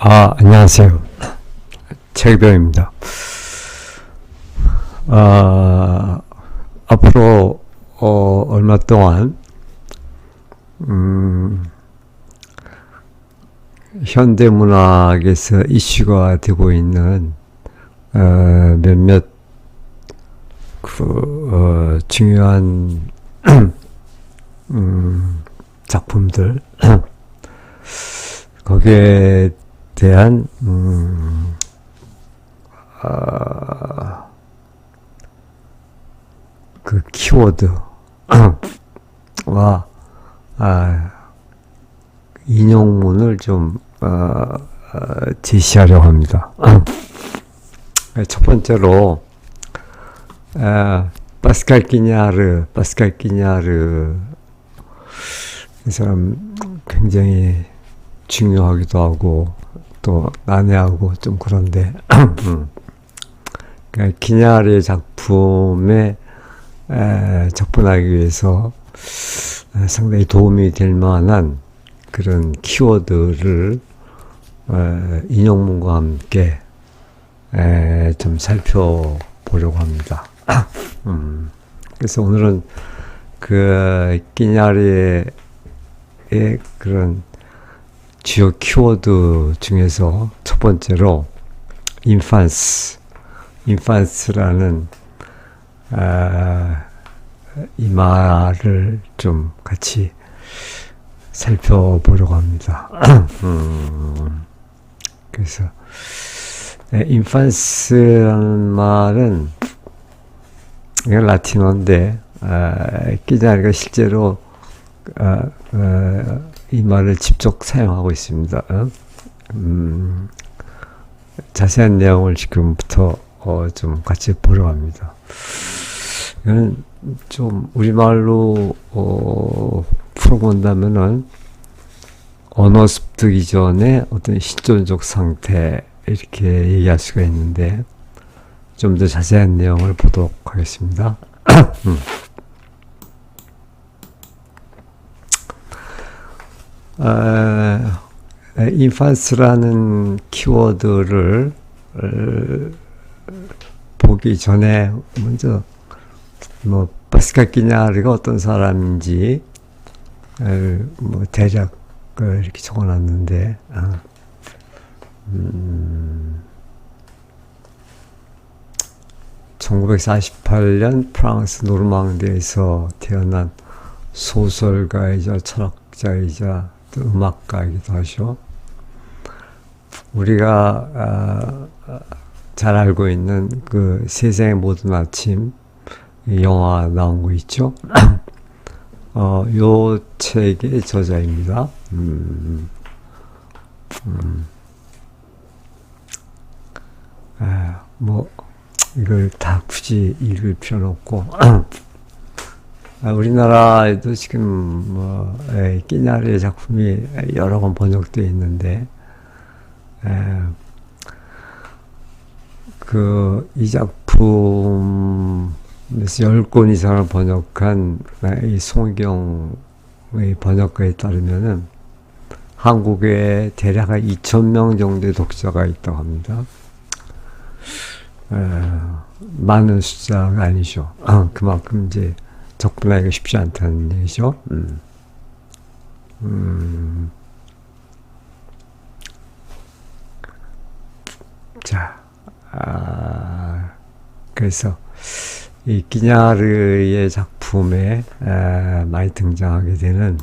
안녕하세요. 최병입니다. 앞으로 얼마 동안 현대문학에서 이슈가 되고 있는 몇몇 중요한 작품들 거기에 대한 그 키워드와 인용문을 좀 제시하려고 합니다. 첫 번째로 파스칼 끼냐르 이 사람 굉장히 중요하기도 하고 또 난해하고 좀 그런데 그러니까 끼냐르의 작품에 접근하기 위해서 상당히 도움이 될 만한 그런 키워드를 인용문과 함께 좀 살펴보려고 합니다. 그래서 오늘은 그 끼냐르의 그런 주요 키워드 중에서 첫 번째로 인판스라는 이 말을 좀 같이 살펴보려고 합니다. 그래서 인판스라는 말은 이건 라틴어인데 끼냐르가 실제로 이 말을 직접 사용하고 있습니다. 자세한 내용을 지금부터 좀 같이 보려 합니다. 이건 좀 우리말로 풀어본다면은 언어 습득 이전의 어떤 실존적 상태 이렇게 얘기할 수가 있는데 좀 더 자세한 내용을 보도록 하겠습니다. 인판스라는 키워드를 보기 전에 먼저 파스칼 끼냐르가 어떤 사람인지 대략 이렇게 적어놨는데 1948년 프랑스 노르망디에서 태어난 소설가이자 철학자이자 또 음악가이기도 하죠. 우리가 잘 알고 있는 그 세상의 모든 아침 영화 나온 거 있죠. 요 책의 저자입니다. 이걸 다 굳이 읽을 필요는 없고 우리나라에도 지금 끼냐르의 작품이 여러 권 번역되어 있는데 이 작품에서 10권 이상을 번역한 이 송경의 번역가에 따르면은 한국에 대략 2,000명 정도의 독자가 있다고 합니다. 많은 숫자가 아니죠. 그만큼 이제 접근하기가 쉽지 않다는 얘기죠. 자, 그래서 이 끼냐르의 작품에 많이 등장하게 되는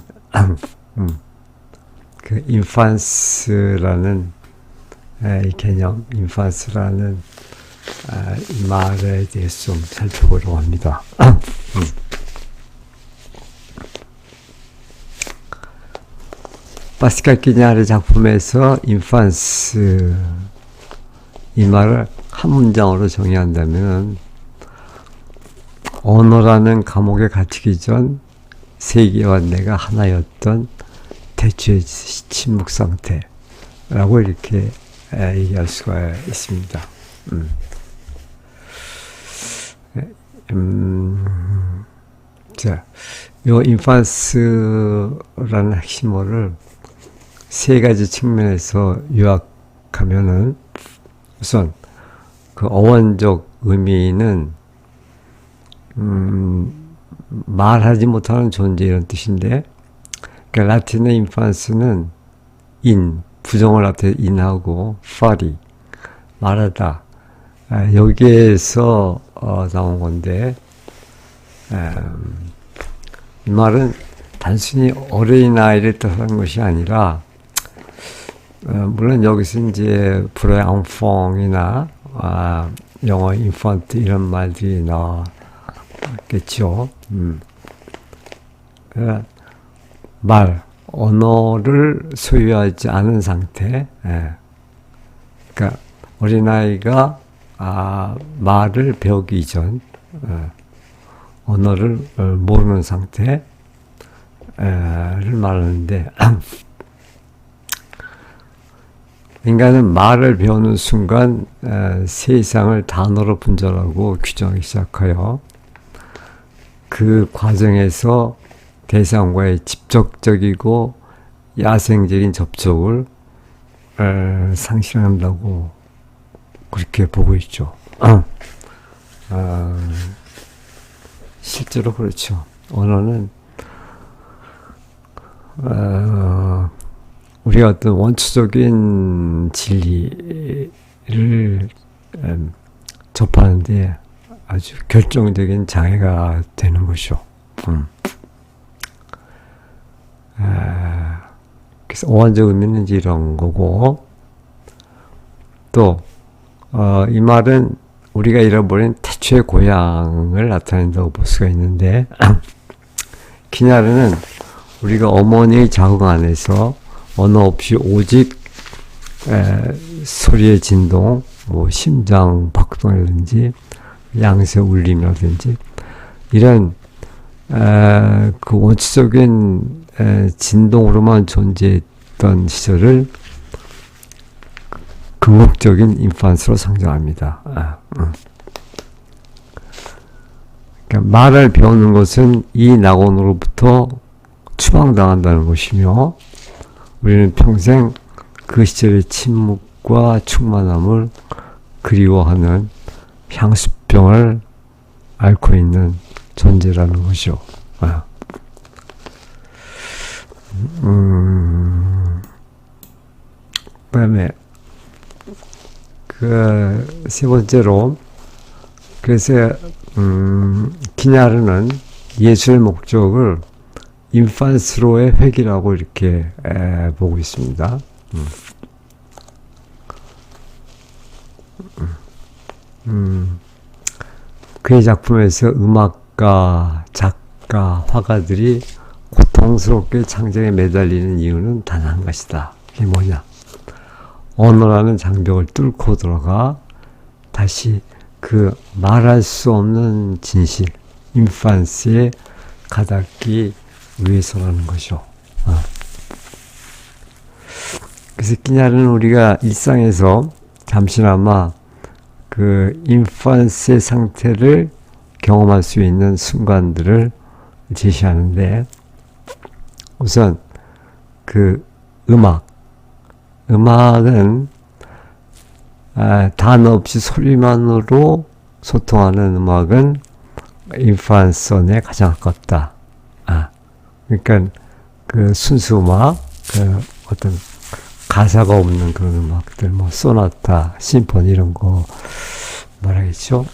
그 인판스라는 이 개념, 인판스라는 이 말에 대해서 좀 살펴보려고 합니다. 파스칼 끼냐르 작품에서 인판스 이 말을 한 문장으로 정의한다면 언어라는 감옥에 갇히기 전 세계와 내가 하나였던 대추의 침묵 상태라고 이렇게 얘기할 수가 있습니다. 자, 요 인판스라는 핵심어를 세 가지 측면에서 요약 시작하면은 우선 그 어원적 의미는 말하지 못하는 존재 이런 뜻인데, 그러니까 라틴의 인판스는 인, 부정을 나타내 인하고 파리, 말하다, 여기에서 나온 건데, 이 말은 단순히 어린아이를 뜻하는 것이 아니라, 물론 여기서 이제 불어의 앙펑이나 영어 인펀트 이런 말들이 나왔겠죠. 말, 언어를 소유하지 않은 상태. 그러니까 어린아이가 말을 배우기 이전 언어를 모르는 상태를 말하는데, 인간은 말을 배우는 순간 세상을 단어로 분별하고 규정하기 시작하여 그 과정에서 대상과의 직접적이고 야생적인 접촉을 상실한다고 그렇게 보고 있죠. 실제로 그렇죠. 언어는 우리가 어떤 원초적인 진리를 접하는데 아주 결정적인 장애가 되는 것이죠. 그래서 어원적 의미는 이제 이런 거고, 또 이 말은 우리가 잃어버린 태초의 고향을 나타낸다고 볼 수가 있는데, 키냐르는 우리가 어머니의 자궁 안에서 언어 없이 오직 소리의 진동, 뭐 심장 박동이라든지 양세 울림이라든지 이런 그 원초적인 진동으로만 존재했던 시절을 궁극적인 인판스로 상정합니다. 그러니까 말을 배우는 것은 이 낙원으로부터 추방당한다는 것이며, 우리는 평생 그 시절의 침묵과 충만함을 그리워하는 향수병을 앓고 있는 존재라는 것이죠. 그다음에 그 세 번째로, 그래서 기냐르는 예술의 목적을 인판스로의 회귀라고 이렇게 보고 있습니다. 그의 작품에서 음악가, 작가, 화가들이 고통스럽게 창작에 매달리는 이유는 단 한 가지다. 그게 뭐냐? 언어라는 장벽을 뚫고 들어가 다시 그 말할 수 없는 진실, 인판스에 가닿기 위해서라는 것이죠. 그래서 끼냐르는 우리가 일상에서 잠시나마 그 인판스의 상태를 경험할 수 있는 순간들을 제시하는데, 우선 그 음악은 단어 없이 소리만으로 소통하는 음악은 인판스에 가장 가깝다. 그러니까 그 순수 음악, 그 어떤 가사가 없는 그런 음악들, 뭐 소나타, 심포니 이런 거 말하겠죠.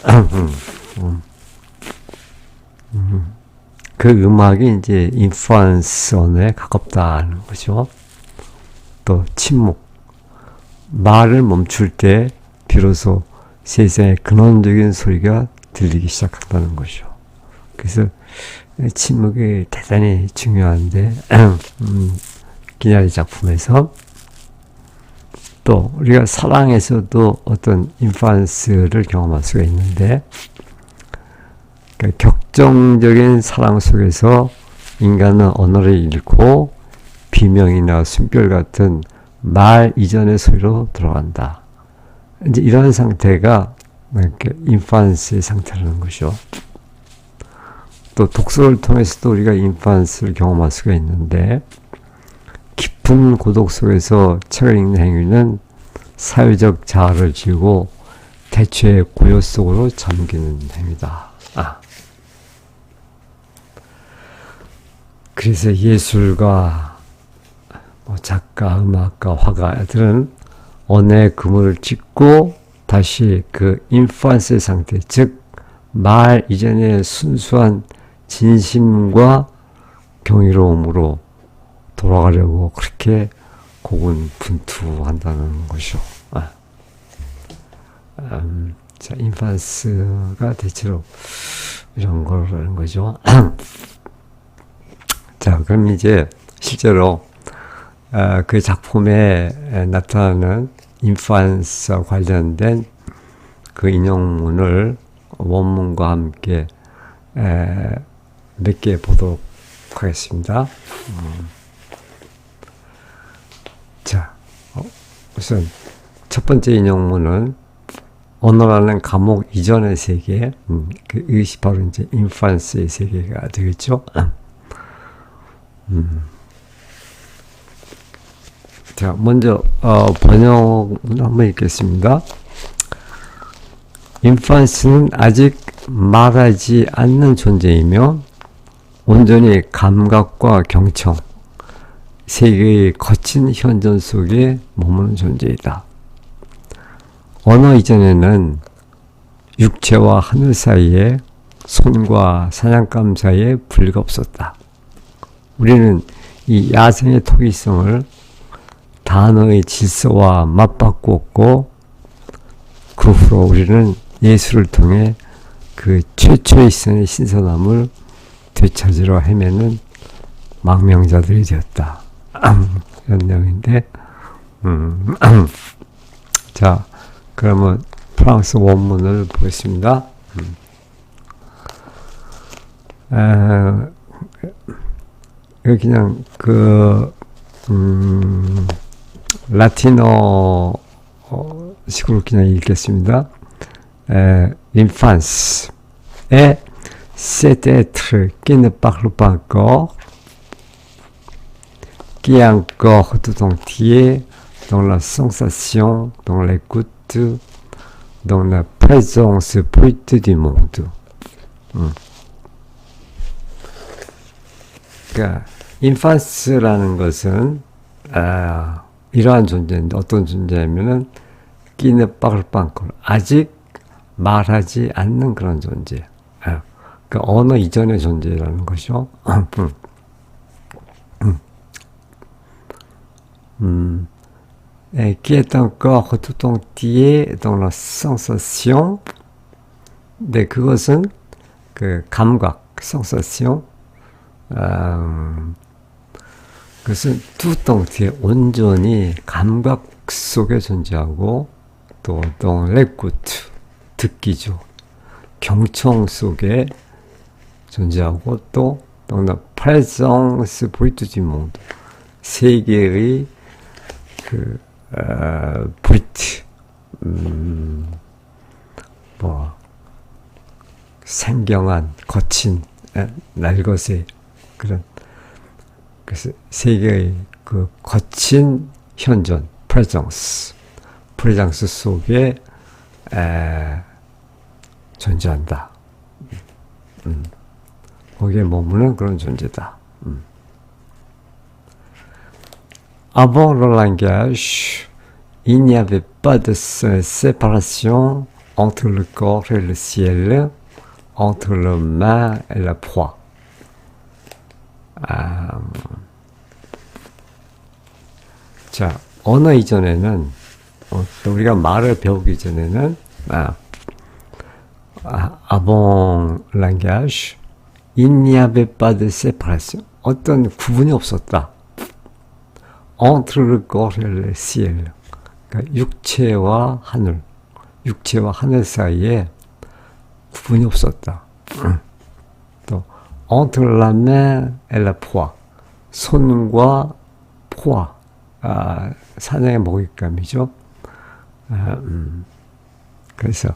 그 음악이 이제 인판스 언어에 가깝다는 거죠. 또 침묵, 말을 멈출 때 비로소 세상의 근원적인 소리가 들리기 시작한다는 것이죠. 그래서 침묵이 대단히 중요한데, 기냐리 작품에서 또 우리가 사랑에서도 어떤 인판스를 경험할 수가 있는데, 그러니까 격정적인 사랑 속에서 인간은 언어를 잃고 비명이나 숨결 같은 말 이전의 소리로 들어간다. 이제 이런 상태가 인판스의 상태라는 것이죠. 또 독서를 통해서도 우리가 인판스를 경험할 수가 있는데, 깊은 고독 속에서 책을 읽는 행위는 사회적 자아를 지고 대체의 고요 속으로 잠기는 행위다. 그래서 예술가, 작가, 음악가, 화가들은 언어의 그물을 찢고 다시 그 인판스의 상태, 즉 말 이전의 순수한 진심과 경이로움으로 돌아가려고 그렇게 고군분투한다는 것이죠. 자, 인판스가 대체로 이런 거라는 거죠. 자, 그럼 이제 실제로 그 작품에 나타나는 인판스와 관련된 그 인용문을 원문과 함께 몇 개 보도록 하겠습니다. 자, 우선 첫 번째 인용문은 언어라는 과목 이전의 세계, 그것이 바로 이제 인판스의 세계가 되겠죠. 자, 먼저 번역문 한번 읽겠습니다. 인판스는 아직 말하지 않는 존재이며 온전히 감각과 경청, 세계의 거친 현존 속에 머무는 존재이다. 언어 이전에는 육체와 하늘 사이에, 손과 사냥감 사이에 분리가 없었다. 우리는 이 야생의 토기성을 단어의 질서와 맞바꾸었고, 그 후로 우리는 예술을 통해 그 최초의 선의 신선함을 되찾으러 헤매는 망명자들이 되었다. 이런 내용인데, 자, 그러면 프랑스 원문을 보겠습니다. 그냥 라틴어 식으로 그냥 읽겠습니다. L'enfance est cet être qui ne parle pas encore, qui est encore tout entier dans la sensation, dans l'écoute, dans la présence brute du monde. 그러니까 인판스라는 것은 이러한 존재인데, 어떤 존재냐면은 끼느빠글빵걸, 아직 말하지 않는 그런 존재. 그러니까 언어 이전의 존재라는 것이죠. Qui est encore tout entier dans la sensation. 네, 그것은 그 감각, sensation. 그것은 tout entier, 온전히 감각 속에 존재하고, 또 dans l'écoute, 듣기죠. 경청 속에 존재하고, 또 dans la présence brute du monde, 세계의 그 brute, 생경한, 거친, 날것의 그런, 그래서 세계의 그 거친 현존, 프레정스 속에 존재한다. 거기에 머무는 그런 존재다. Avant le langage, il n'y avait pas de séparation entre le corps et le ciel, entre le main et la proie. 자, 언어 이전에는, 우리가 말을 배우기 전에는, avant langage, il n'y avait pas de séparation. 어떤 구분이 없었다. entre le corps et le ciel. 그러니까 육체와 하늘 사이에 구분이 없었다. 또 entre la main et la proie, 손과 포화, 사냥의 먹잇감이죠. 그래서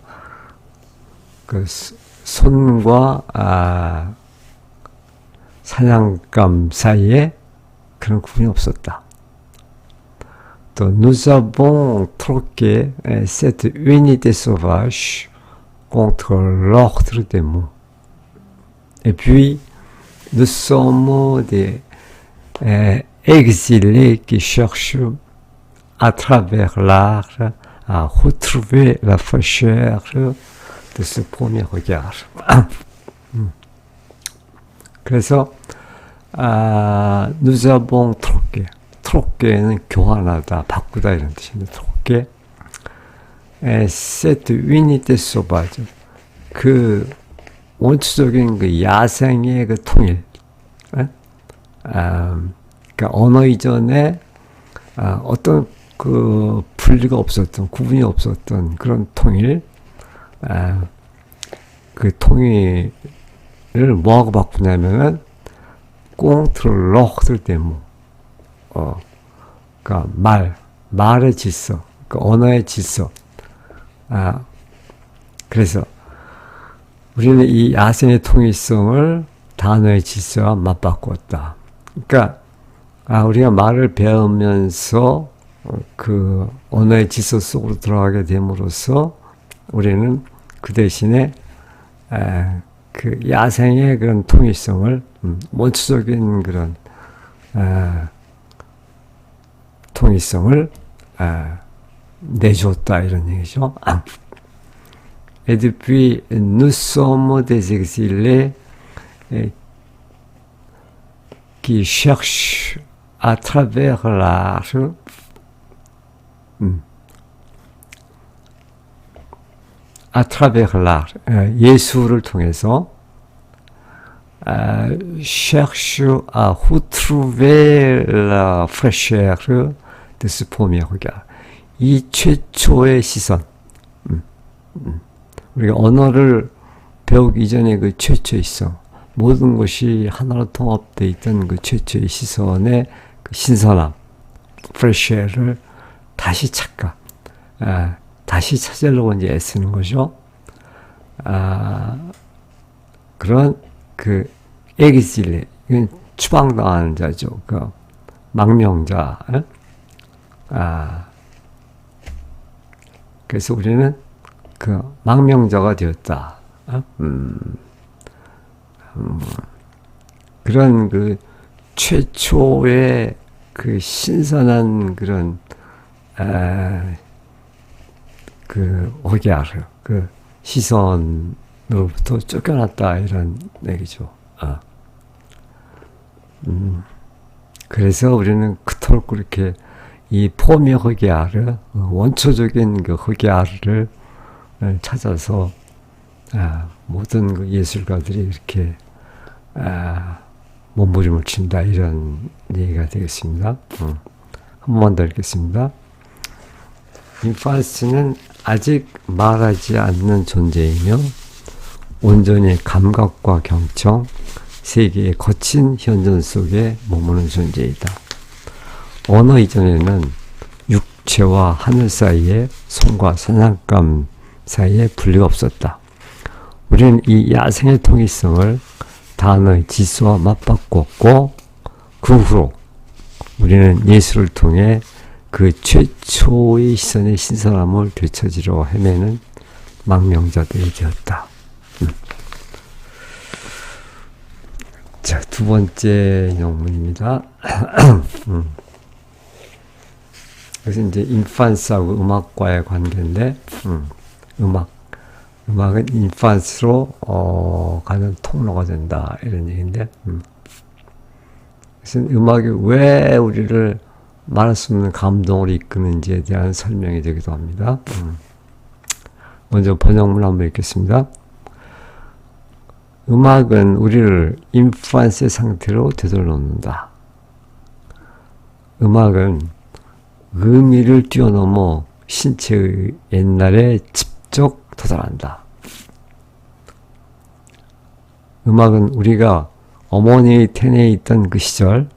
그 손과 사냥감 사이에 그런 구분이 없었다. nous avons troqué cette unité sauvage contre l'ordre des mots. Et puis, nous sommes des exilés qui cherchent à travers l'art à retrouver la fraîcheur de ce premier regard. 그래서 nous avons troqué. troqué는 교환하다, 바꾸다 이런 뜻인데 troqué. cette unité sauvage. 그 원초적인 그 야생의 그 통일. 그러니까 언어 이전에 어떤 그 분리가 없었던, 구분이 없었던 그런 통일, 그 통일을 뭐하고 바꾸냐면은 contre l'ordre des mots. 그러니까 말의 질서, 그러니까 언어의 질서. 그래서 우리는 이 야생의 통일성을 단어의 질서와 맞바꾸었다. 그러니까 우리가 말을 배우면서 그 언어의 질서 속으로 들어가게 됨으로써 우리는 그 대신에 그 야생의 그런 통일성을 원초적인 그런 통일성을 내주었다 이런 얘기죠. Et depuis, nous sommes des exilés qui cherchent à travers l'art à travers l'art, 예술을 통해서 cherche à retrouver la fraîcheur de ce premier regard. 이 최초의 시선. 우리가 언어를 배우기 이전에 그 최초의 시선, 모든 것이 하나로 통합되어 있던 그 최초의 시선의 그 신선함, fraîcheur를 다시 찾가, 다시 찾으려고 이제 애쓰는 거죠. 그런 그 exilé, 추방당하는 자죠. 그 망명자. 그래서 우리는 그 망명자가 되었다. 그런 그 최초의 그 신선한 그런 그 오게아르, 그 시선으로부터 쫓겨났다 이런 얘기죠. 그래서 우리는 그토록 그렇게 이 포미 허게아르, 원초적인 그 허게아르를 찾아서 모든 그 예술가들이 이렇게 몸부림을 친다 이런 얘기가 되겠습니다. 한 번 더 읽겠습니다. 인판스는 아직 말하지 않는 존재이며 온전히 감각과 경청, 세계의 거친 현존 속에 머무는 존재이다. 언어 이전에는 육체와 하늘 사이에 손과 산산감 사이에 분리가 없었다. 우리는 이 야생의 통일성을 단어의 질서와 맞바꾸었고 그 후로 우리는 예술을 통해 그 최초의 시선의 신선함을 되찾으려 헤매는 망명자들이 되었다. 자, 두 번째 영문입니다. 그래서 이제 인판스하고 음악과의 관계인데, 음악은 인판스로 가는 통로가 된다 이런 얘기인데, 그래서 음악이 왜 우리를 말할 수 없는 감동을 이끄는지에 대한 설명이 되기도 합니다. 먼저 번역문 한번 읽겠습니다. 음악은 우리를 인판스의 상태로 되돌려놓는다. 음악은 의미를 뛰어넘어 신체의 옛날에 직접 도달한다. 음악은 우리가 어머니의 태내에 있던 그 시절,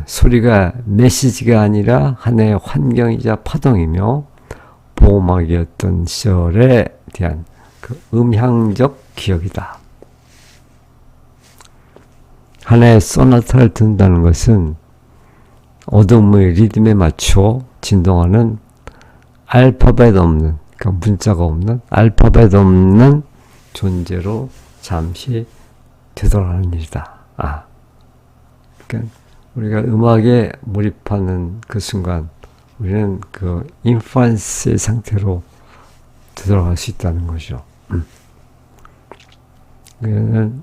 소리가 메시지가 아니라 하나의 환경이자 파동이며 보호막이었던 시절에 대한 그 음향적 기억이다. 하나의 소나타를 듣는다는 것은 어둠의 리듬에 맞춰 진동하는 알파벳 없는, 그러니까 문자가 없는, 알파벳 없는 존재로 잠시 되돌아가는 일이다. 그러니까 우리가 음악에 몰입하는 그 순간 우리는 그 인판스의 상태로 되돌아갈 수 있다는 거죠. 그는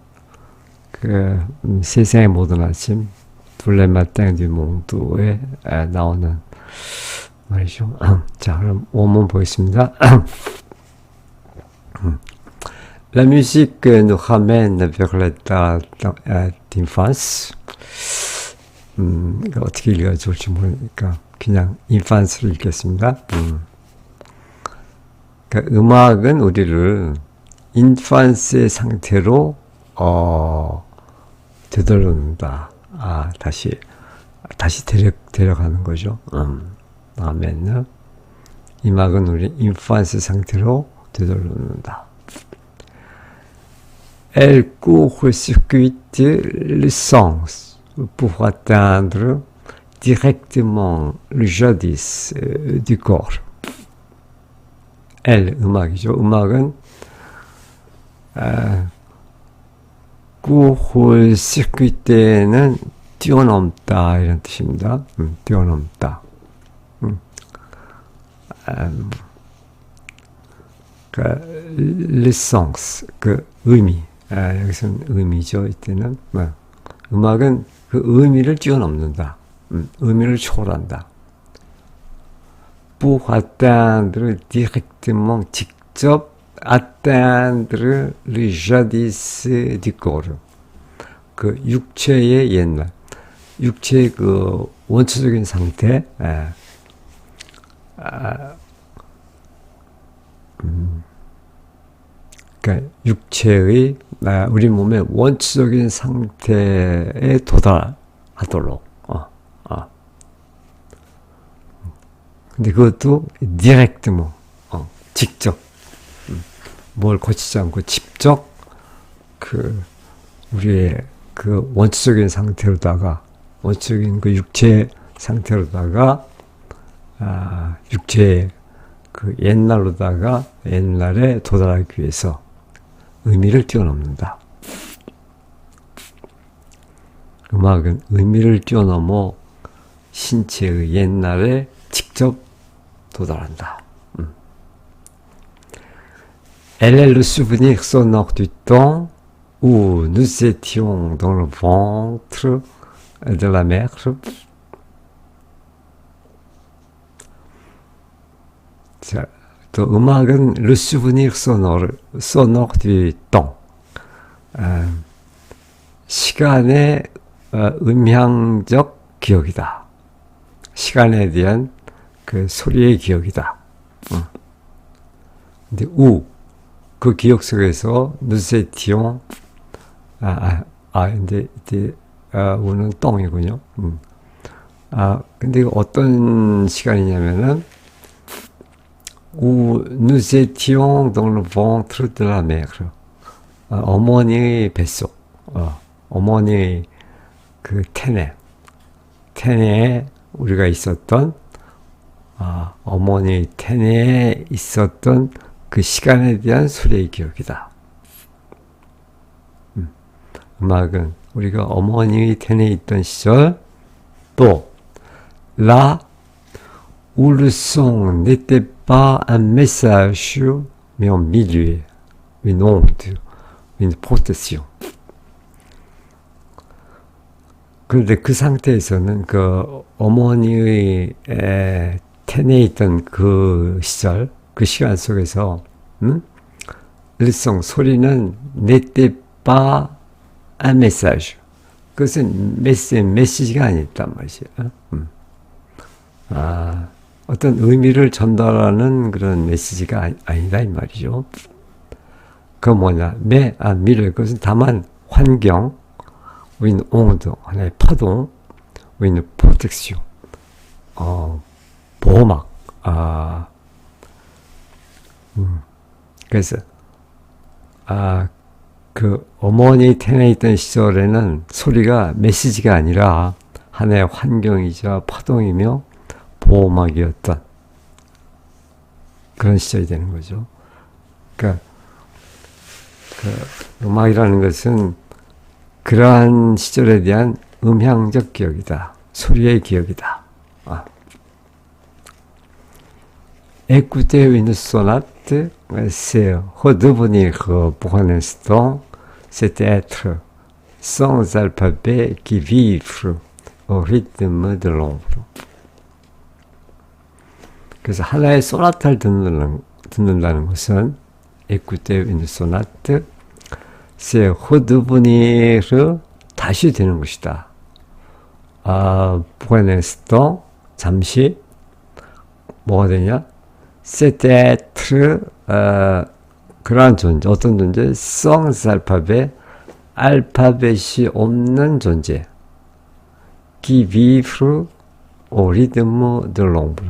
세상의 모든 아침 둘레 마땅 듀 몽두에 나오는 말이죠. 자, 그럼 원문 보겠습니다. La musique nous ramène vers l'état d'enfance. 어떻게 읽어야 좋을지 모르니까 그냥 인판스를 읽겠습니다. 그러니까 음악은 우리를 인판스의 상태로 되돌려놓는다. 다시 데려가는 거죠. 아멘. 음악은 우리 인판스 상태로 되돌려놓는다. Elle court-circuite le sens pour atteindre directement le jadis du corps. Elle, 음악이죠. 음악은 court-circuite는 뛰어넘다 이런 뜻입니다. 뛰어넘다. le sens, 그 의미. 여기서는 의미죠. 이때는 음악은 그 의미를 뛰어넘는다. 의미를 초월한다. Pour atteindre directement 직접 atteindre le jadis du corps. 그 육체의 옛날, 육체의 그 원초적인 상태. 그러니까 육체의 우리 몸의 원초적인 상태에 도달하도록. 근데 그것도 디렉트모, 직접 뭘 거치지 않고 직접 그 우리의 그 원초적인 상태로다가 원초적인 그 육체 상태로다가 육체의 그 옛날로다가 옛날에 도달하기 위해서 의미를 뛰어넘는다. 음악은 의미를 뛰어넘어 신체의 옛날에 직접 도달한다. Elle est le souvenir sonore du temps où nous étions dans le ventre de la mère. 자, 또 음악은 le souvenir sonore du temps. 시간의 음향적 기억이다. 시간에 대한 그 소리의 기억이다. 근데 그 기억 속에서 nous étions 근데 우는 똥이군요. 근데 어떤 시간이냐면은 où nous étions dans le ventre de la mère. 어머니의 뱃속, 어머니의 그 태내에 우리가 있었던, 어머니의 태내에 있었던 그 시간에 대한 소리의 기억이다. 음악은 우리가 어머니의 태내에 있던 시절, 또 là où le son n'était pas un message, mais un milieu, une onde, une protection. 그런데 그 상태에서는 그 어머니의 태내에 있던 그 시절, 그 시간 속에서 일성 소리는 n'était pas un message. 그것은 메시지가 아니었단 말이에요. 어떤 의미를 전달하는 그런 메시지가 아니다 이 말이죠. 그 뭐냐, 미래, 그것은 다만 환경, with onde, 하나의 파동, with protection, 보호막, 그래서, 그 어머니 태내에 있던 시절에는 소리가 메시지가 아니라 하나의 환경이자 파동이며 보호막이었던 그런 시절이 되는 거죠. 그러니까 그 음악이라는 것은 그러한 시절에 대한 음향적 기억이다. 소리의 기억이다. Écoutez une sonate, c'est redevenir pour un instant cet être sans alphabet qui vibre au rythme de l'ombre. 그래서 하나의 소나타를 듣는다는 것은 écouter une sonate, c'est redevenir 다시 되는 것이다. pour un instant 잠시 뭐가 되냐? cet être 그러한 존재, 어떤 존재? sans alphabet, 알파벳이 없는 존재. qui vivre au rythme de l'ombre.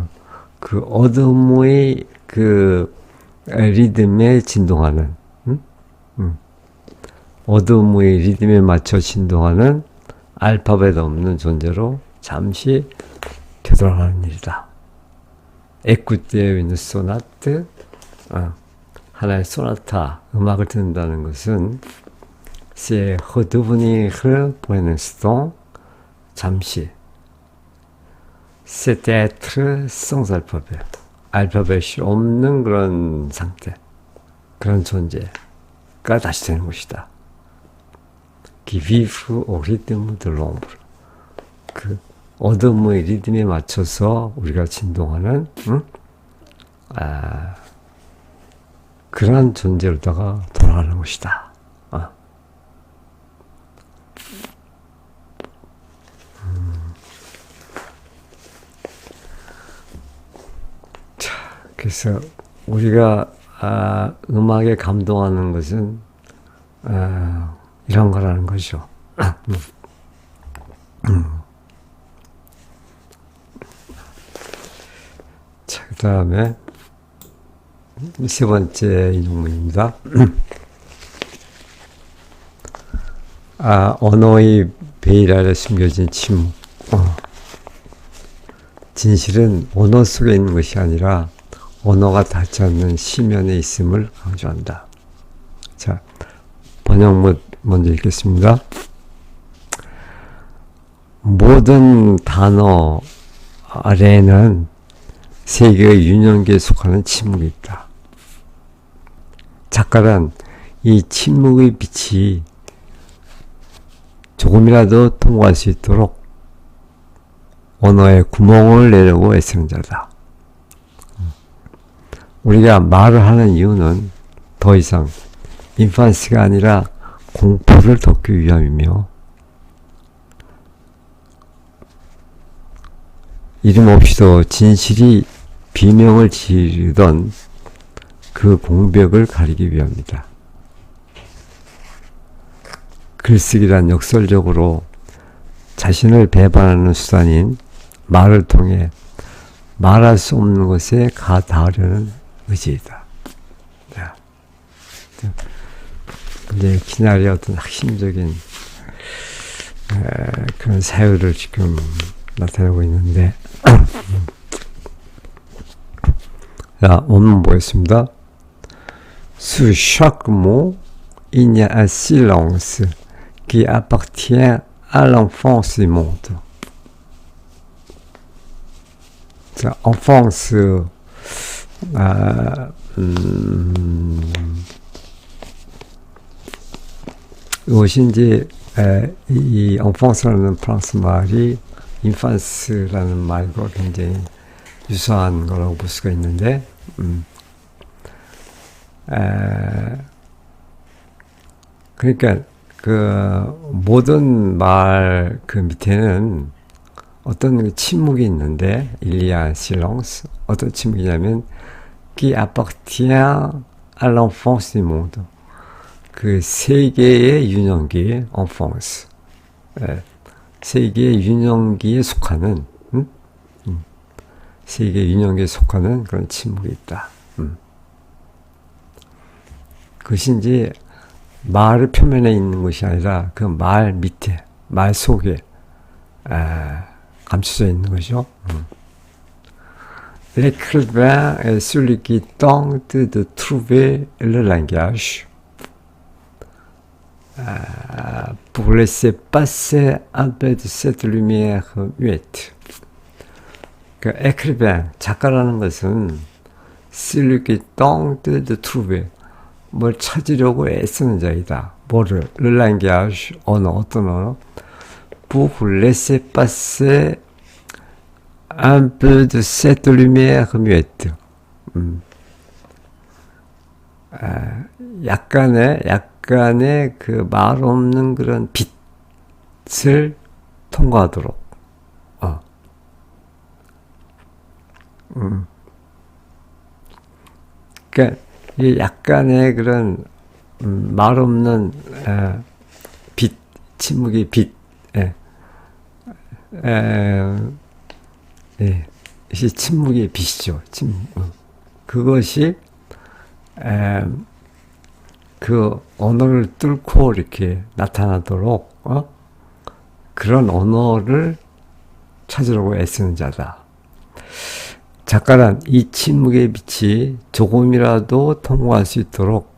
그 어둠의 그 리듬에 진동하는, 어둠의 리듬에 맞춰 진동하는 알파벳 없는 존재로 잠시 되돌아가는 일이다. Écouter une sonate, 하나의 소나타, 음악을 듣는다는 것은 c'est redevenir pour un instant, 잠시 cet être sans alphabet, 알파벳이 없는 그런 상태, 그런 존재가 다시 되는 것이다. qui vivre au rythme de l'ombre, 그 어둠의 리듬에 맞춰서 우리가 진동하는 그런 존재로다가 돌아가는 것이다. 자, 그래서 우리가 음악에 감동하는 것은 이런 거라는 거죠. 자, 그 다음에 세 번째 인용문입니다. 언어의 베일 아래 숨겨진 침묵. 진실은 언어 속에 있는 것이 아니라 언어가 닿지 않는 시면에 있음을 강조한다. 자, 번역문 먼저 읽겠습니다. 모든 단어 아래에는 세계의 유년기에 속하는 침묵이 있다. 작가란 이 침묵의 빛이 조금이라도 통과할 수 있도록 언어에 구멍을 내려고 애쓰는 자다. 우리가 말을 하는 이유는 더 이상 인판스가 아니라 공포를 덮기 위함이며 이름 없이도 진실이 비명을 지르던 그 공벽을 가리기 위함이다. 글쓰기란 역설적으로 자신을 배반하는 수단인 말을 통해 말할 수 없는 것에 가닿으려는 의지이다. 이제 키날의 어떤 핵심적인 그런 사유를 지금 나타내고 있는데, 자, 원문 보겠습니다. Sous chaque mot, il y a un silence qui appartient à l'enfance du monde. 자, enfance, 무엇인지 이 enfance라는 프랑스 말이 infance라는 말과 굉장히 유사한 거라고 볼 수가 있는데, 그러니까 그 모든 말 그 밑에는 어떤 침묵이 있는데, il y a un silence. 어떤 침묵이냐면 qui appartient à l'enfance du monde. 그 세계의 유년기, enfance. 세계의 유년기에 속하는, 세계의 유년기에 속하는 그런 침묵이 있다. 그것이 이제 말의 표면에 있는 것이 아니라 그 말 밑에, 말 속에 감춰져 있는 거죠. L'écrivain est celui qui tente de trouver le langage pour laisser passer un peu de cette lumière muette. 그 écrivain, 작가라는 것은 celui qui tente de trouver, 뭘 찾으려고 애쓰는 자이다. 뭐를? Le langage, 언어, 어떤 언어? Pour laisser passer un peu de cette lumière muette. 약간의 그 말 없는 그런 빛을 통과하도록. 그러니까 이 약간의 그런 말 없는 빛, 침묵의 빛, 이 침묵의 빛이죠. 그것이 그 언어를 뚫고 이렇게 나타나도록 그런 언어를 찾으려고 애쓰는 자다. 작가란 이 침묵의 빛이 조금이라도 통과할 수 있도록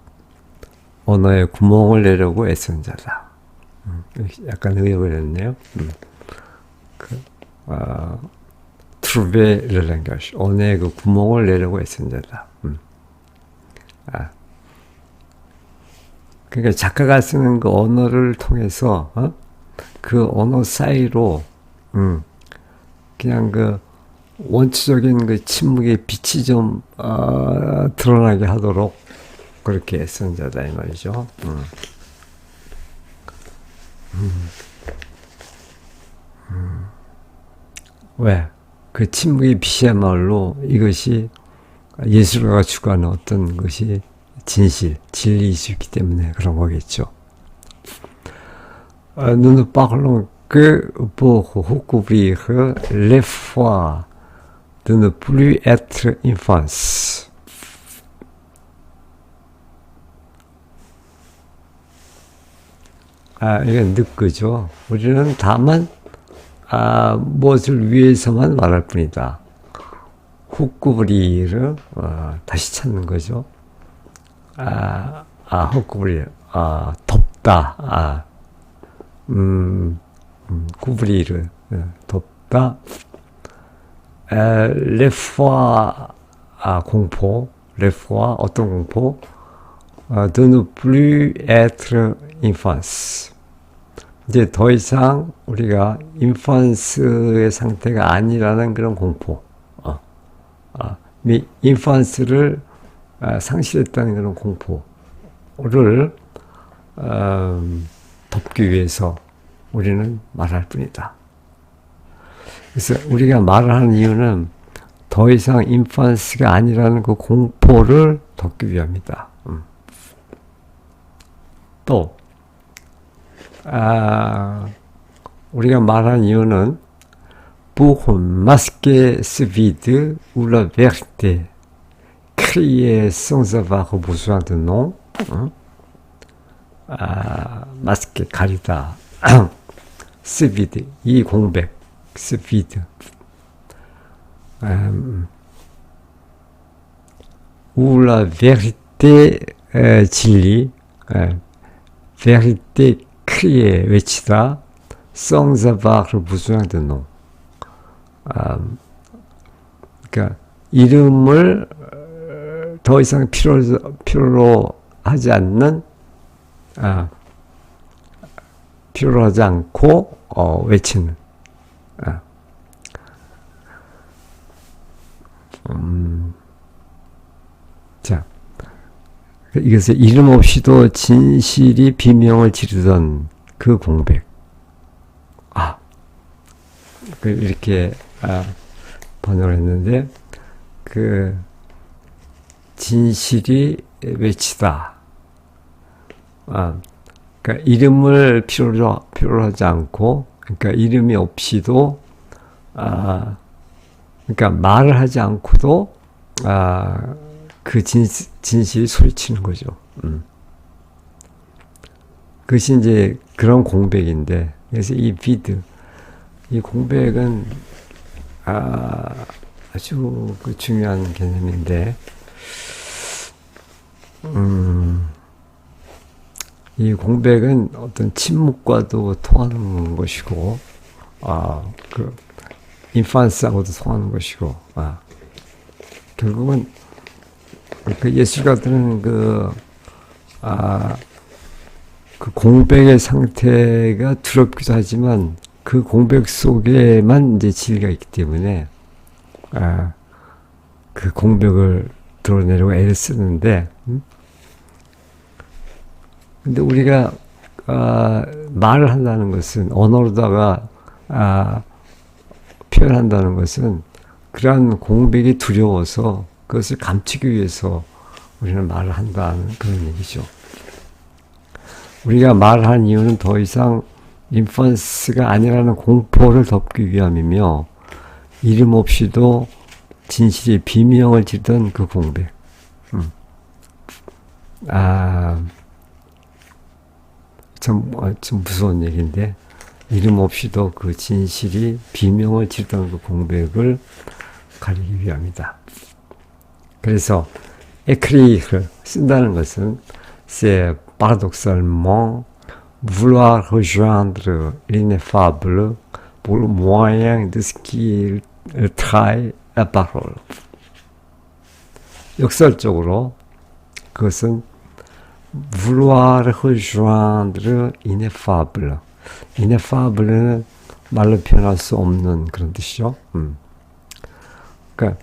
언어에 구멍을 내려고 애쓰는 자다. 약간 의역을 했네요. trouver le langage. 언어에 그 구멍을 내려고 애쓰는 자다. 그러니까 작가가 쓰는 그 언어를 통해서 그 언어 사이로 그냥 그 원초적인 그 침묵의 빛이 좀 드러나게 하도록 그렇게 애쓰는 자다 이 말이죠. 왜? 그 침묵의 빛이야말로 이것이 예술가가 추구하는 어떤 것이 진리일 수 있기 때문에 그런 거겠죠. Nous ne parlons que pour recouvrir l'effort de ne plus être enfants. 이건 늦거죠. 우리는 다만 무엇을 위해서만 말할 뿐이다. 후쿠브리를 다시 찾는 거죠. 후쿠브리, 덥다. 구브리를 덥다. 레포아 공포, 레포아 어떤 공포? de ne plus être enfants. 이제 더 이상 우리가 인펀스의 상태가 아니라는 그런 공포. 인펀스를 상실했다는 그런 공포를 덮기 위해서 우리는 말할 뿐이다. 그래서 우리가 말을 하는 이유는 더 이상 인펀스가 아니라는 그 공포를 덮기 위함이다. 또 우리가 말하는 이유는 pour masquer ce vide ou la vérité, crier sans avoir besoin de nom, masquer 가리다, ce vide, 이 공백, ce vide, ou la vérité, 진리, vérité crier, 외치다, sans avoir besoin de nom. 그러니까 이름을 더 이상 필요로 하지 않는, 필요로 하지 않고 외치는. 자, 이것을 이름 없이도 진실이 비명을 지르던 그 공백. 이렇게 번역을 했는데, 그 진실이 외치다. 그러니까 이름을 필요로 하지 않고, 그러니까 이름이 없이도, 그러니까 말을 하지 않고도 그 진실이 소리치는 거죠. 그것이 이제 그런 공백인데, 그래서 이 비드, 이 공백은 아주 그 중요한 개념인데, 이 공백은 어떤 침묵과도 통하는 것이고, 그 인판스하고도 통하는 것이고, 결국은 그 예술가들은 그 공백의 상태가 두렵기도 하지만 그 공백 속에만 이제 진리가 있기 때문에 그 공백을 드러내려고 애를 쓰는데, 근데 우리가 말을 한다는 것은, 언어로다가 표현한다는 것은 그러한 공백이 두려워서 그것을 감추기 위해서 우리는 말을 한다는 그런 얘기죠. 우리가 말하는 이유는 더 이상 인펀스가 아니라는 공포를 덮기 위함이며, 이름 없이도 진실이 비명을 지르던 그 공백. 좀 무서운 얘기인데, 이름 없이도 그 진실이 비명을 지르던 그 공백을 가리기 위함이다. 그래서 écrire 쓴다는 것은 c'est paradoxalement vouloir rejoindre l'ineffable pour le moyen de ce qui trahit la parole. 역설적으로 그것은 vouloir rejoindre l'ineffable. ineffable는 말로 표현할 수 없는 그런 뜻이죠. 그러니까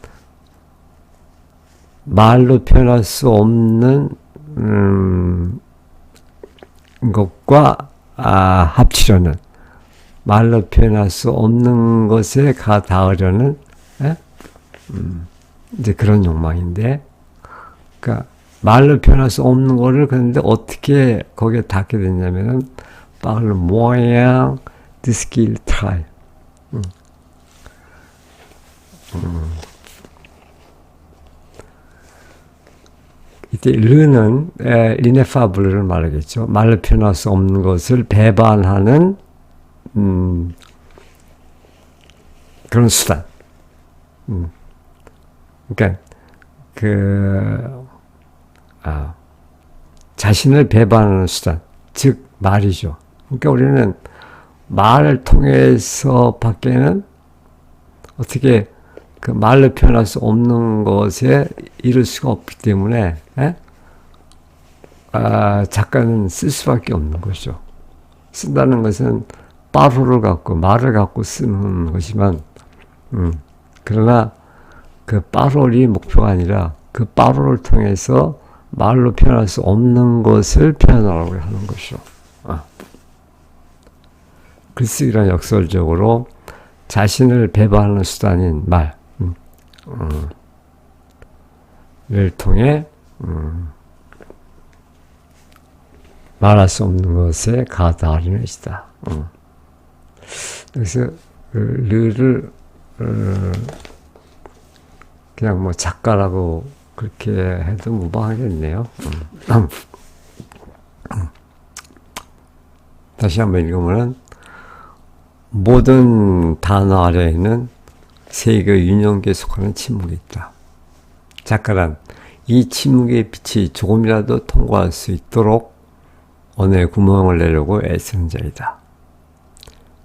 말로 표현할 수 없는 것과 합치려는, 말로 표현할 수 없는 것에 닿으려는 이제 그런 욕망인데, 그러니까 말로 표현할 수 없는 거를 그런데 어떻게 거기에 닿게 됐냐면은 par le moyen de ce qu'il trahit. 이때 르는 l'ineffable를 말하겠죠. 말로 표현할 수 없는 것을 배반하는 그런 수단. 그러니까 자신을 배반하는 수단, 즉 말이죠. 그러니까 우리는 말을 통해서 밖에는 어떻게 그 말로 표현할 수 없는 것에 이룰 수가 없기 때문에 작가는 쓸 수밖에 없는 것이죠. 쓴다는 것은 빠루를 갖고, 말을 갖고 쓰는 것이지만, 그러나 그 빠룰이 목표가 아니라 그 빠루를 통해서 말로 표현할 수 없는 것을 표현하라고 하는 것이죠. 글쓰기란 역설적으로 자신을 배반하는 수단인 말, 를 통해 말할 수 없는 것에 가다하는 것이다. 그래서 르를 그냥 뭐 작가라고 그렇게 해도 무방하겠네요. 다시 한번 읽으면은, 모든 단어 아래에는 세계의 윤영계에 속하는 침묵이 있다. 작가란 이 침묵의 빛이 조금이라도 통과할 수 있도록 언어의 구멍을 내려고 애쓰는 자이다.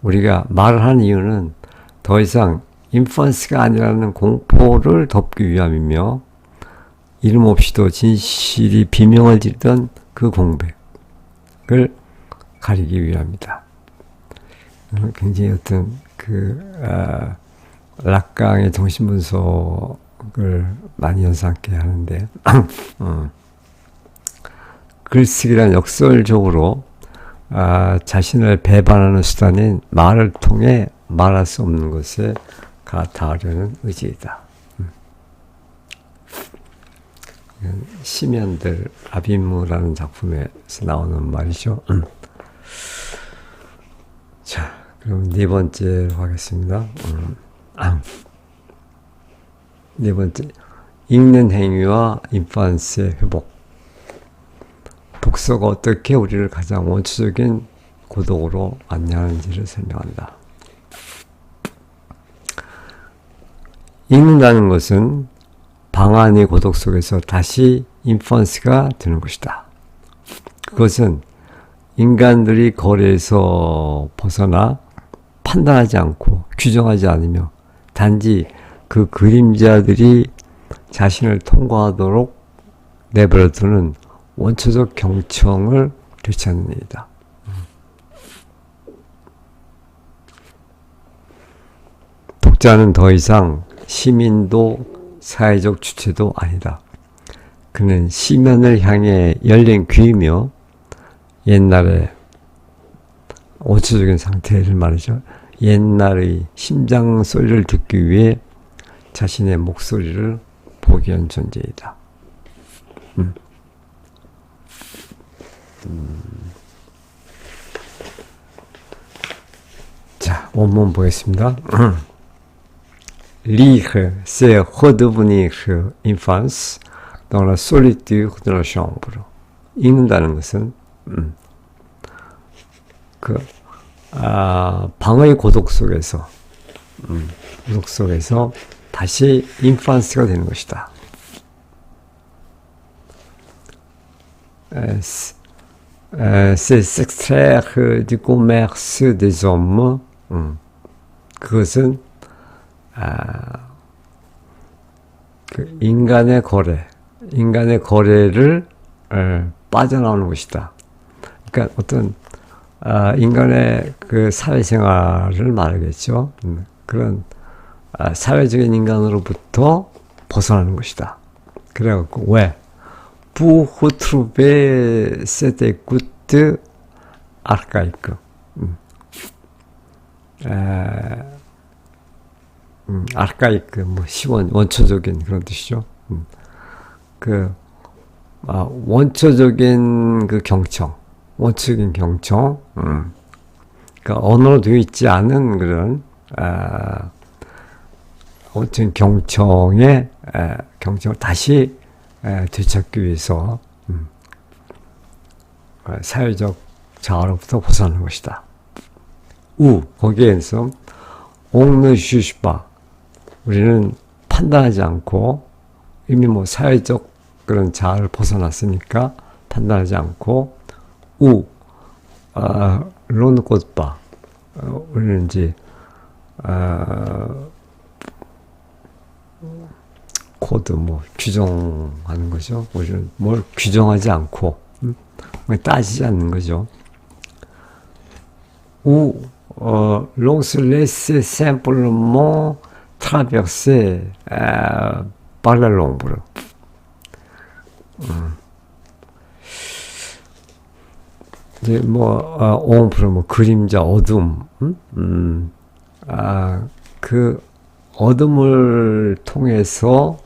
우리가 말을 하는 이유는 더 이상 인펀스가 아니라는 공포를 덮기 위함이며, 이름 없이도 진실이 비명을 지르던 그 공백을 가리기 위함이다. 굉장히 어떤 락강의 정신분석을 많이 연상케 하는데, 글쓰기란 역설적으로 자신을 배반하는 수단인 말을 통해 말할 수 없는 것에 닿으려는 의지이다. 시면들 아비무라는 작품에서 나오는 말이죠. 자, 그럼 네 번째로 하겠습니다. 네 번째, 읽는 행위와 인판스의 회복. 독서가 어떻게 우리를 가장 원초적인 고독으로 안내하는지를 설명한다. 읽는다는 것은 방안의 고독 속에서 다시 인펀스가 되는 것이다. 그것은 인간들이 거리에서 벗어나 판단하지 않고 규정하지 않으며 단지 그 그림자들이 자신을 통과하도록 내버려두는 원초적 경청을 되찾는 일이다. 독자는 더 이상 시민도 사회적 주체도 아니다. 그는 시면을 향해 열린 귀이며 옛날에 원초적인 상태를 말이죠. 옛날의 심장 소리를 듣기 위해 자신의 목소리를 포기한 존재이다. 자, 원문 보겠습니다. Lire, c'est redevenir enfance dans la solitude de la chambre. 읽는다는 것은 방의 고독 속에서 다시 인펀스가 되는 것이다. C'est s'extraire du commerce des hommes. 그것은 그 인간의 거래를 빠져나오는 것이다. 그러니까 어떤 인간의 그 사회생활을 말하겠죠. 그런 사회적인 인간으로부터 벗어나는 것이다. 그래갖고 왜? Pour retrouver cette écoute archaïque. archaïque, 뭐 원초적인 그런 뜻이죠. 원초적인 그 경청, 원초적인 경청, 그러니까 언어로 되어 있지 않은 그런 원초적인 경청을 다시 되찾기 위해서 사회적 자아로부터 벗어나는 것이다. 거기에서 on ne juge pas, 우리는 판단하지 않고 이미 뭐 사회적 그런 자아를 벗어났으니까 판단하지 않고 l'on ne cause pas, 우리는 이제 코드 뭐 규정하는 거죠. 우리는 뭘 규정하지 않고 따지지 않는 거죠. l'on se laisse simplement traverser par la l'ombre. 이제 ombre 뭐 그림자, 어둠. 그 어둠을 통해서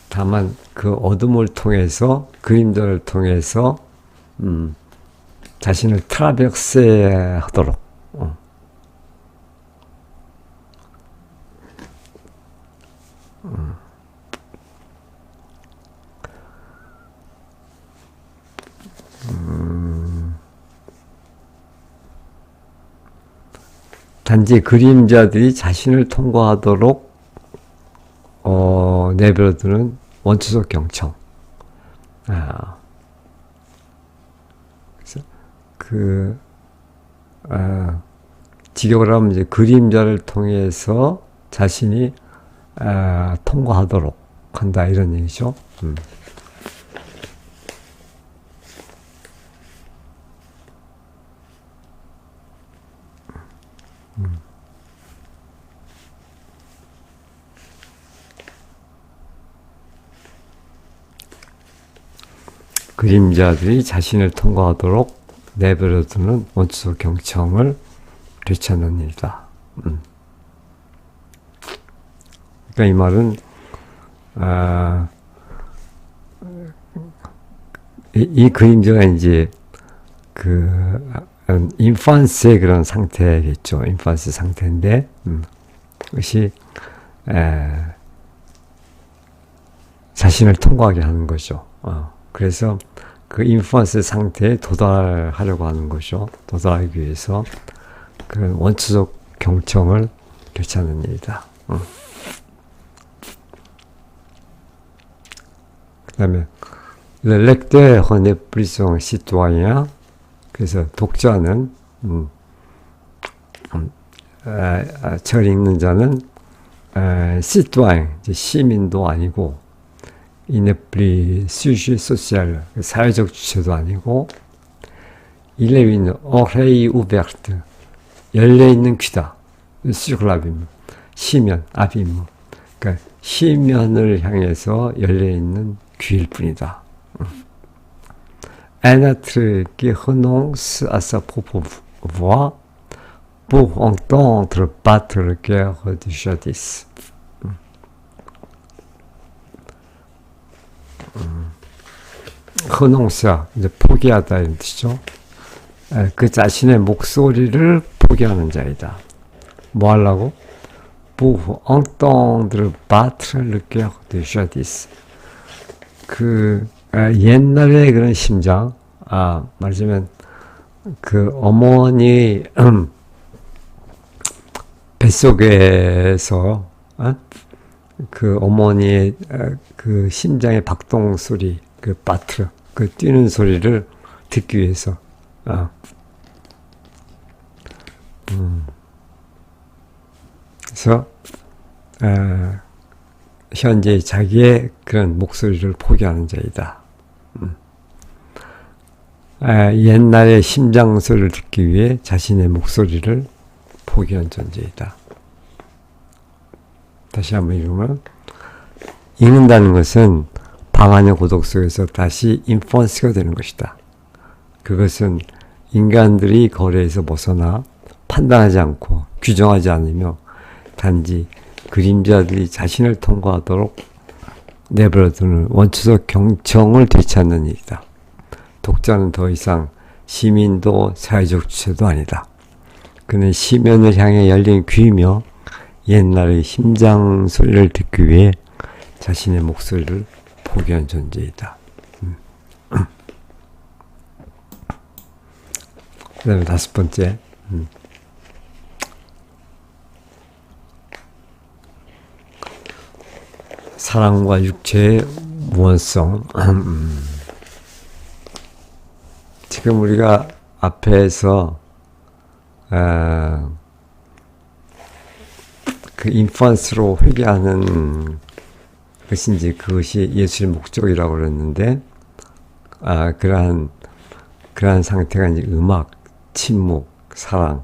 다만 그 어둠을 통해서 그림자를 통해서 자신을 트라백세 하도록 단지 그림자들이 자신을 통과하도록 내버려두는 원초적 경청. 그래서 직역을 하면 이제 그림자를 통해서 자신이 통과하도록 한다 이런 얘기죠. 그림자들이 자신을 통과하도록 내버려두는 원초적 경청을 되찾는 일이다. 그러니까 이 말은 이 그림자가 이제 그 인펀스의 그런 상태겠죠. 인펀스 상태인데 그것이 자신을 통과하게 하는 거죠. 그래서 그 인펀스 상태에 도달하려고 하는 거죠. 도달하기 위해서 그런 원초적 경청을 되찾는 일이다. 그 다음에 Le lecteur n'est plus un citoyen. 그래서 독자는 절 읽는 자는 citoyen, 시민도 아니고 il n'est plus sujet social, 사회적 주체도 아니고 il est une oreille ouverte, 열려있는 귀다. sur l'abîme, 시면, abîme. 그러니까 시면을 향해서 열려있는 귀일 뿐이다. Un être qui renonce à sa propre voix pour entendre battre le cœur du jadis. renonce, 이제 포기하다 이런 뜻이죠. 그 자신의 목소리를 포기하는 자이다. 뭐 하려고? pour entendre battre le cœur du jadis. 옛날의 그런 심장, 말하자면, 어머니, 뱃속에서, 어머니의, 심장의 박동 소리, 바트, 뛰는 소리를 듣기 위해서, 그래서, 현재 자기의 그런 목소리를 포기하는 자이다. 옛날의 심장 소리를 듣기 위해 자신의 목소리를 포기한 존재이다. 다시 한번 읽으면, 읽는다는 것은 방안의 고독 속에서 다시 인펀스가 되는 것이다. 그것은 인간들이 거래에서 벗어나 판단하지 않고 규정하지 않으며 단지 그림자들이 자신을 통과하도록 내버려두는 원초적 경청을 되찾는 일이다. 독자는 더 이상 시민도 사회적 주체도 아니다. 그는 시면을 향해 열린 귀이며 옛날의 심장 소리를 듣기 위해 자신의 목소리를 포기한 존재이다. 그 다음에 5번째. 사랑과 육체의 무언성. 지금 우리가 앞에서 인펀스로 회개하는 것인지 그것이 예수의 목적이라고 그랬는데 그러한 상태가 이제 음악, 침묵, 사랑,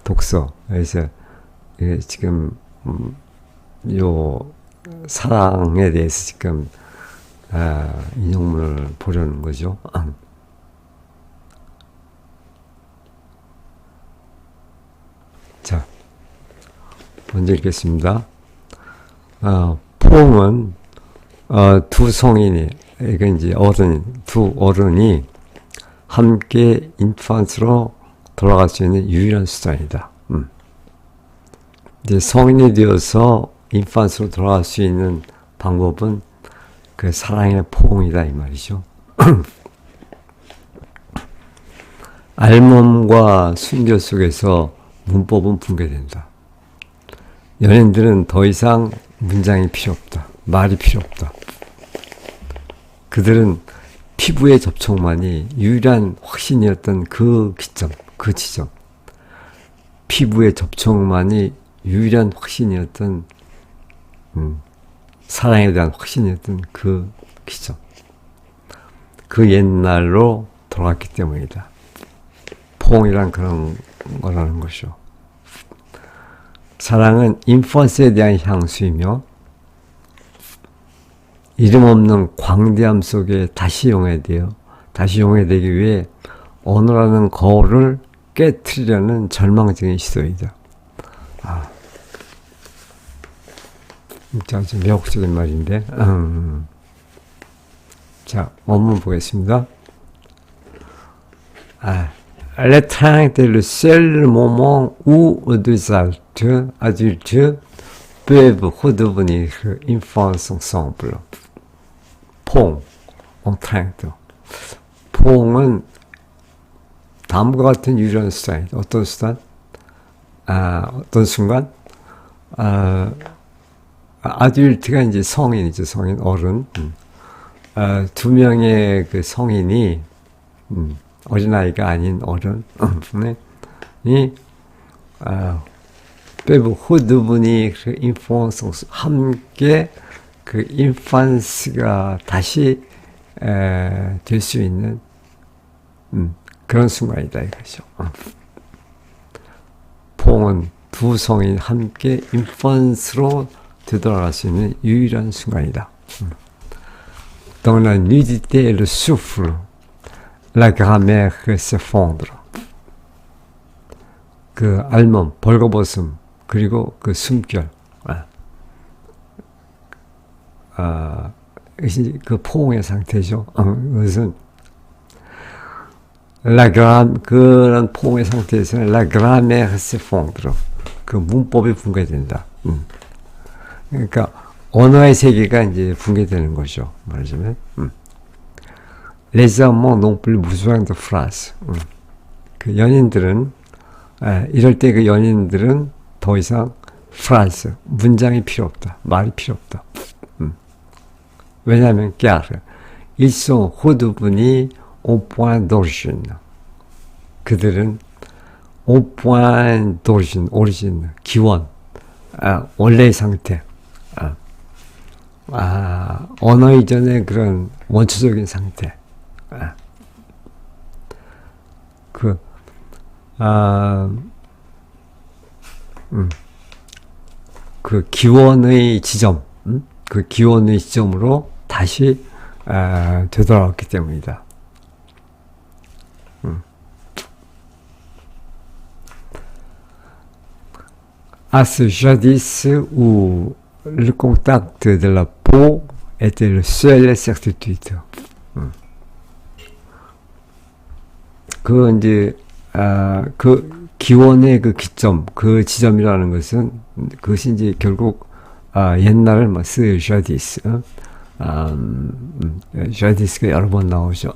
독서. 그래서 지금 요 사랑에 대해서 지금 인용문을 보려는 거죠. 자, 먼저 읽겠습니다. 포옹은 두 성인이, 이건 이제 두 어른이 함께 인펀스로 돌아갈 수 있는 유일한 수단이다. 이제 성인이 되어서 인펀스로 돌아갈 수 있는 방법은 그 사랑의 포옹이다 이 말이죠. 알몸과 순결 속에서 문법은 붕괴된다. 연예인들은 더 이상 문장이 필요 없다. 말이 필요 없다. 그들은 피부의 접촉만이 유일한 확신이었던 그 지점. 피부의 접촉만이 유일한 확신이었던 사랑에 대한 확신이었던 그 기점. 그 옛날로 돌아갔기 때문이다. 포옹이란 그런 거라는 것이죠. 사랑은 인펀스에 대한 향수이며 이름 없는 광대함 속에 다시 용해되기 위해 언어라는 거울을 깨트리려는 절망적인 시도이다. 좀 매혹적인 말인데. 자, 원문 보겠습니다. L'étreinte est le seul moment où deux adultes peuvent redevenir enfants ensemble. 포옹, entrainte. 포옹은 다음과 같은 유일한 수단이다. 어떤 수단? 어떤 순간 아듀일트가 이제 성인이죠. 성인 어른. 두 명의 그 성인이 어린아이가 아닌 어른이 peuvent redevenir enfants 함께 그 인판스가 다시 될 수 있는 그런 순간이다 이거죠. 퐁은 두 성인 함께 인판스로 되돌아갈 수 있는 유일한 순간이다. Dans la nudité et le souffle, la grammaire s'effondre. 그 알몸, 벌거벗음, 그리고 그 숨결, 그 포옹의 상태죠. 그것은 그런 포옹의 상태에서는 la grammaire s'effondre. 그 문법이 붕괴된다. 그러니까 언어의 세계가 이제 붕괴되는 거죠. 말하자면, les amants n'ont plus besoin de phrases. 그 연인들은 이럴 때 그 연인들은 더 이상 phrase 문장이 필요 없다. 말이 필요 없다. 왜냐하면 car ils sont redevenus au point d'origine. 그들은 au point d'origine, origine, 기원, 원래의 상태. 언어 이전의 그런 원초적인 상태. 그 기원의 지점, 그 기원의 지점으로 다시 되돌아왔기 때문이다. À ce jadis où le contact de la peau était le seul certitude. 그 이제 그 기원의 그 기점, 그 지점이라는 것은 그것이 이제 결국 옛날 스 자디스, 자디스가 여러 번 나오죠.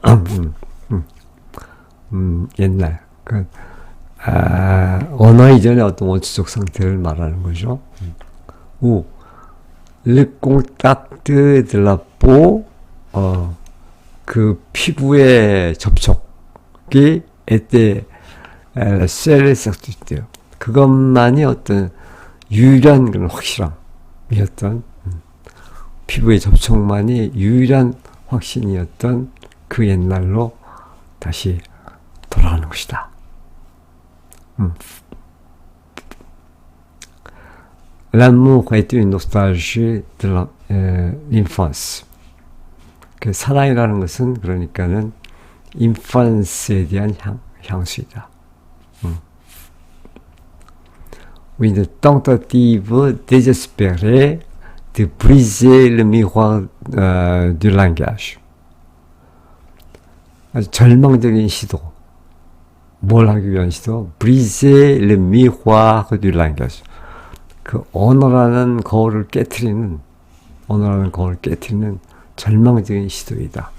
옛날 그 언어 이전의 어떤 원초적 상태를 말하는 거죠. 우 le contact de la peau, 그 피부의 접촉이 était la seule certitude. 그것만이 어떤 유일한 그런 확실함이었던, 피부의 접촉만이 유일한 확신이었던 그 옛날로 다시 돌아가는 것이다. L'amour est une nostalgie de l'enfance. 그 사랑이라는 것은 그러니까는 인펀스에 대한 향수이다. Une tentative désespérée de briser le miroir du langage. 아주 절망적인 시도. 뭘 하기 위한 시도? Briser le miroir du langage. 그 언어라는 거울을 깨트리는 절망적인 시도이다.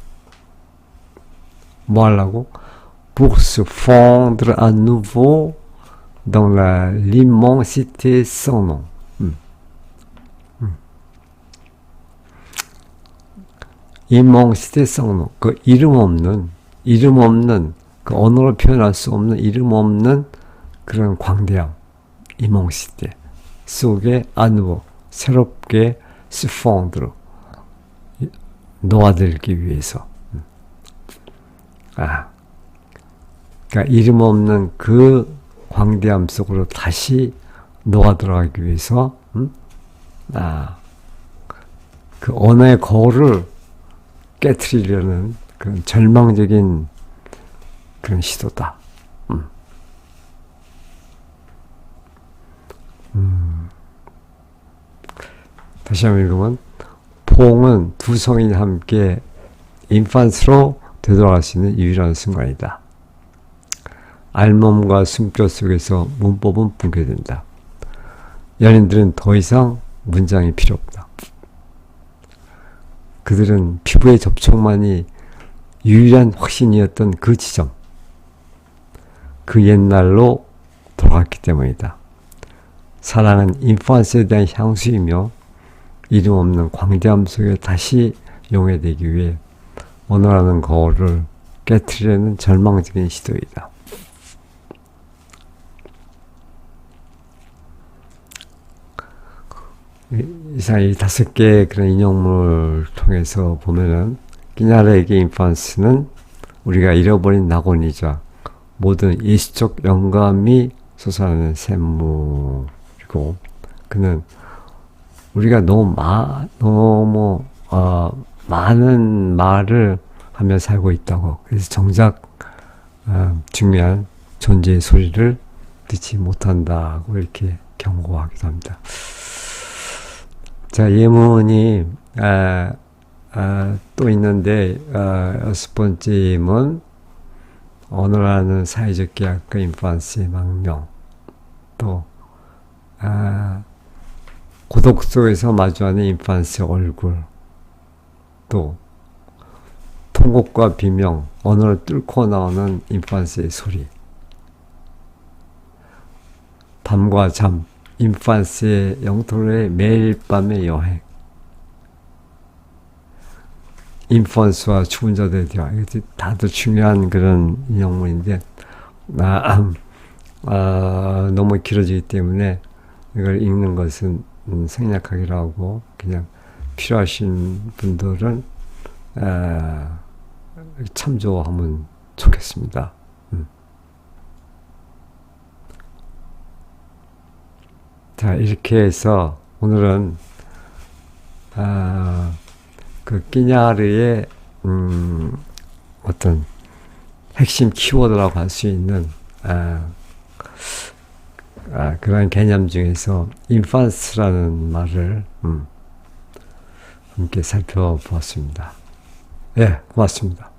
뭐 하려고? Pour se fondre à nouveau dans l'immensité sans nom. immensité sans nom. 그 이름 없는 그 언어로 표현할 수 없는 이름 없는 그런 광대함. immensité 속에 à nouveau 새롭게 se fondre 녹아들기 위해서. 그러니까 이름 없는 그 광대함 속으로 다시 녹아 들어가기 위해서, 그 언어의 거울을 깨트리려는 그런 절망적인 그런 시도다. 다시 한번 읽으면, 퐁은 두 성인이 함께 인판스로 되돌아갈 수 있는 유일한 순간이다. 알몸과 숨결 속에서 문법은 붕괴된다. 연인들은 더 이상 문장이 필요 없다. 그들은 피부의 접촉만이 유일한 확신이었던 그 지점, 그 옛날로 돌아갔기 때문이다. 사랑은 인펀스에 대한 향수이며 이름 없는 광대함 속에 다시 용해되기 위해 언어라는 거울을 깨트리려는 절망적인 시도이다. 이상 이 5개의 그런 인용물을 통해서 보면은 끼냐르에게 인펀스는 우리가 잃어버린 낙원이자 모든 일시적 영감이 솟아나는 샘물이고, 그는 우리가 너무 많은 말을 하며 살고 있다고, 그래서 정작 중요한 존재의 소리를 듣지 못한다고 이렇게 경고하기도 합니다. 자, 예문이 또 있는데 6번째 예문, 언어라는 사회적 계약과 인펀스의 망명, 또 고독 속에서 마주하는 인펀스의 얼굴, 또 통곡과 비명, 언어를 뚫고 나오는 인펀스의 소리, 밤과 잠, 인펀스의 영토로의 매일 밤의 여행, 인펀스와 죽은 자들의 대화. 이것도 다들 중요한 그런 인용문인데 너무 길어지기 때문에 이걸 읽는 것은 생략하기로 하고, 그냥 필요하신 분들은 참조하면 좋겠습니다. 자, 이렇게 해서 오늘은 그 끼냐르의 어떤 핵심 키워드라고 할 수 있는 그런 개념 중에서 인펀스라는 말을 함께 살펴보았습니다. 예, 고맙습니다.